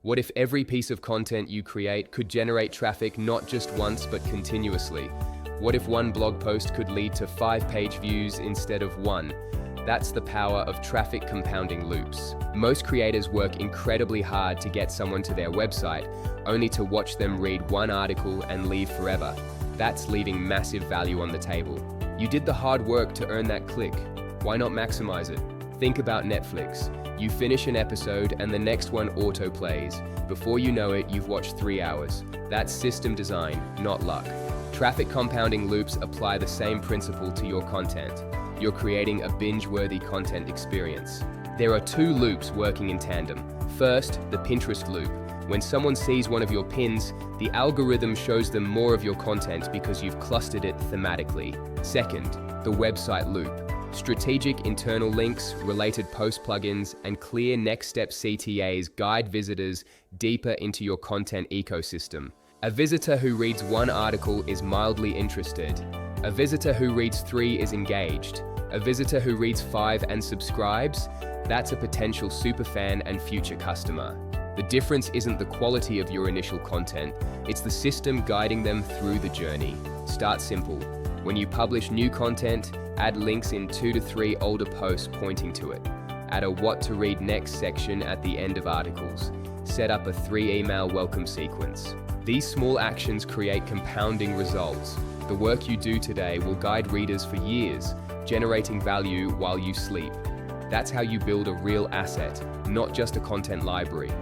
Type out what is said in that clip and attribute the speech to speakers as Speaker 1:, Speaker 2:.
Speaker 1: What if every piece of content you create could generate traffic not just once but continuously? What if one blog post could lead to 5-page views instead of one? That's the power of traffic compounding loops. Most creators work incredibly hard to get someone to their website, only to watch them read one article and leave forever. That's leaving massive value on the table. You did the hard work to earn that click. Why not maximize it? Think about Netflix. You finish an episode and the next one auto-plays. Before you know it, you've watched 3 hours. That's system design, not luck. Traffic compounding loops apply the same principle to your content. You're creating a binge-worthy content experience. There are 2 loops working in tandem. First, the Pinterest loop. When someone sees one of your pins, the algorithm shows them more of your content because you've clustered it thematically. Second, the website loop. Strategic internal links, related post plugins, and clear next step CTAs guide visitors deeper into your content ecosystem. A visitor who reads 1 article is mildly interested. A visitor who reads 3 is engaged. A visitor who reads 5 and subscribes, that's a potential superfan and future customer. The difference isn't the quality of your initial content, it's the system guiding them through the journey. Start simple. When you publish new content, add links in 2 to 3 older posts pointing to it. Add a what to read next section at the end of articles. Set up a 3-email welcome sequence. These small actions create compounding results. The work you do today will guide readers for years, generating value while you sleep. That's how you build a real asset, not just a content library.